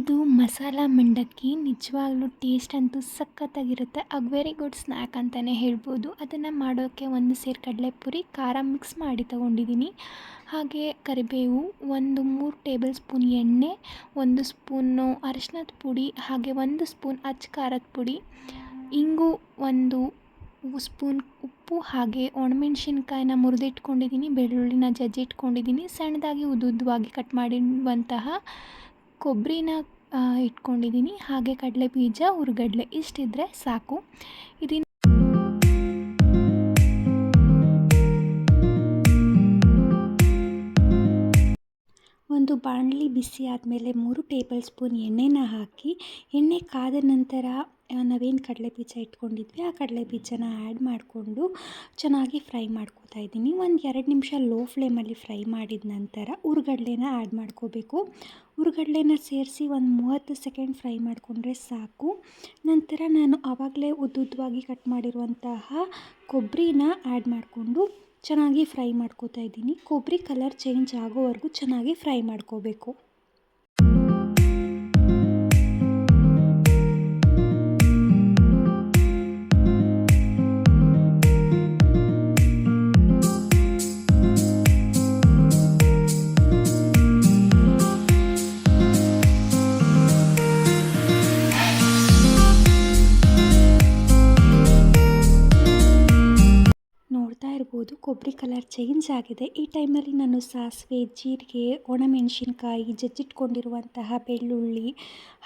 ಇದು ಮಸಾಲ ಮಂಡಕ್ಕಿ ನಿಜವಾಗ್ಲೂ ಟೇಸ್ಟ್ ಅಂತೂ ಸಖತ್ತಾಗಿರುತ್ತೆ. ವೆರಿ ಗುಡ್ ಸ್ನ್ಯಾಕ್ ಅಂತಲೇ ಹೇಳ್ಬೋದು. ಅದನ್ನು ಮಾಡೋಕ್ಕೆ ಒಂದು ಸೇರು ಕಡಲೆಪುರಿ ಖಾರ ಮಿಕ್ಸ್ ಮಾಡಿ ತೊಗೊಂಡಿದ್ದೀನಿ. ಹಾಗೆ ಕರಿಬೇವು, ಒಂದು 3 ಟೇಬಲ್ ಸ್ಪೂನ್ ಎಣ್ಣೆ, 1 ಸ್ಪೂನು ಅರಿಶಿನದ ಪುಡಿ, ಹಾಗೆ 1 ಸ್ಪೂನ್ ಅಚ್ಚ ಖಾರದ ಪುಡಿ, ಇಂಗು, 1 ಸ್ಪೂನ್ ಉಪ್ಪು, ಹಾಗೆ ಒಣಮೆಣ್ಸಿನ್ಕಾಯಿನ ಮುರಿದಿಟ್ಕೊಂಡಿದ್ದೀನಿ, ಬೆಳ್ಳುಳ್ಳಿನ ಜಜ್ಜಿಟ್ಕೊಂಡಿದ್ದೀನಿ, ಸಣ್ಣದಾಗಿ ಉದ್ದುದ್ದವಾಗಿ ಕಟ್ ಮಾಡಿರುವಂತಹ ಕೊಬ್ಬರಿನ ಇಟ್ಕೊಂಡಿದ್ದೀನಿ, ಹಾಗೆ ಕಡಲೆ ಬೀಜ, ಹುರ್ಗಡ್ಲೆ ಇಷ್ಟಿದ್ರೆ ಸಾಕು. ಇದನ್ನು ಒಂದು ಬಾಣಲಿ ಬಿಸಿ ಆದಮೇಲೆ 3 ಟೇಬಲ್ ಸ್ಪೂನ್ ಎಣ್ಣೆನ ಹಾಕಿ, ಎಣ್ಣೆ ಕಾದ ನಂತರ ನಾವೇನು ಕಡಲೆ ಬೀಜ ಇಟ್ಕೊಂಡಿದ್ವಿ ಆ ಕಡಲೆ ಬೀಜನ ಆ್ಯಡ್ ಮಾಡಿಕೊಂಡು ಚೆನ್ನಾಗಿ ಫ್ರೈ ಮಾಡ್ಕೋತಾ ಇದ್ದೀನಿ. ಒಂದು 2 ನಿಮಿಷ ಲೋ ಫ್ಲೇಮಲ್ಲಿ ಫ್ರೈ ಮಾಡಿದ ನಂತರ ಹುರ್ಗಡ್ಲೆನ ಆ್ಯಡ್ ಮಾಡ್ಕೋಬೇಕು. ಹುರ್ಗಡ್ಲೆನ ಸೇರಿಸಿ ಒಂದು 30 ಸೆಕೆಂಡ್ ಫ್ರೈ ಮಾಡಿಕೊಂಡ್ರೆ ಸಾಕು. ನಂತರ ನಾನು ಆವಾಗಲೇ ಉದ್ದುದ್ದವಾಗಿ ಕಟ್ ಮಾಡಿರುವಂತಹ ಕೊಬ್ಬರಿನ ಆ್ಯಡ್ ಮಾಡಿಕೊಂಡು ಚೆನ್ನಾಗಿ ಫ್ರೈ ಮಾಡ್ಕೋತಾ ಇದ್ದೀನಿ. ಕೊಬ್ಬರಿ ಕಲರ್ ಚೇಂಜ್ ಆಗೋವರೆಗೂ ಚೆನ್ನಾಗಿ ಫ್ರೈ ಮಾಡ್ಕೋಬೇಕು. ನೋಡ್ತಾ ಇರ್ಬೋದು ಕೊಬ್ಬರಿ ಕಲರ್ ಚೇಂಜ್ ಆಗಿದೆ. ಈ ಟೈಮಲ್ಲಿ ನಾನು ಸಾಸಿವೆ, ಜೀರಿಗೆ, ಒಣಮೆಣಸಿನ್ಕಾಯಿ, ಜಜ್ಜಿಟ್ಕೊಂಡಿರುವಂತಹ ಬೆಳ್ಳುಳ್ಳಿ,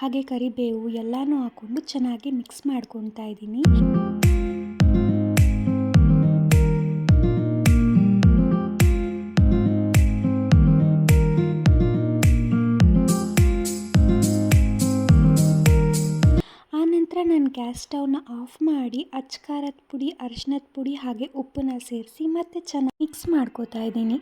ಹಾಗೆ ಕರಿಬೇವು ಎಲ್ಲನೂ ಹಾಕ್ಕೊಂಡು ಚೆನ್ನಾಗಿ ಮಿಕ್ಸ್ ಮಾಡ್ಕೊತಾ ಇದ್ದೀನಿ. ನಾನು ಗ್ಯಾಸ್ ಸ್ಟವ್ನ ಆಫ್ ಮಾಡಿ ಅಚ್ಚ ಖಾರದ ಪುಡಿ, ಅರಿಶಿನದ ಪುಡಿ ಹಾಗೆ ಉಪ್ಪನ್ನ ಸೇರಿಸಿ ಮತ್ತೆ ಚೆನ್ನಾಗಿ ಮಿಕ್ಸ್ ಮಾಡ್ಕೋತಾ ಇದ್ದೀನಿ.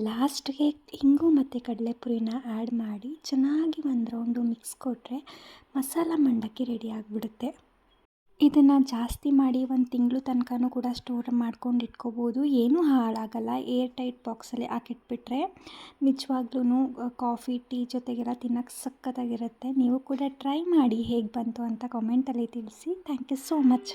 ಲಾಸ್ಟ್ಗೆ ಇಂಗು ಮತ್ತು ಕಡಲೆಪುರಿನ ಆ್ಯಡ್ ಮಾಡಿ ಚೆನ್ನಾಗಿ ಒಂದು ರೌಂಡು ಮಿಕ್ಸ್ ಕೊಟ್ಟರೆ ಮಸಾಲ ಮಂಡಕ್ಕಿ ರೆಡಿ ಆಗಿಬಿಡುತ್ತೆ. ಇದನ್ನು ಜಾಸ್ತಿ ಮಾಡಿ 1 ತಿಂಗಳು ತನಕನೂ ಕೂಡ ಸ್ಟೋರ್ ಮಾಡ್ಕೊಂಡು ಇಟ್ಕೋಬೋದು. ಏನೂ ಹಾಳಾಗಲ್ಲ. ಏರ್ ಟೈಟ್ ಬಾಕ್ಸಲ್ಲಿ ಹಾಕಿಟ್ಬಿಟ್ರೆ ನಿಜವಾಗ್ಲೂ ಕಾಫಿ, ಟೀ ಜೊತೆಗೆಲ್ಲ ತಿನ್ನೋಕ್ಕೆ ಸಖತ್ತಾಗಿರುತ್ತೆ. ನೀವು ಕೂಡ ಟ್ರೈ ಮಾಡಿ, ಹೇಗೆ ಬಂತು ಅಂತ ಕಾಮೆಂಟಲ್ಲಿ ತಿಳಿಸಿ. Thank you so much.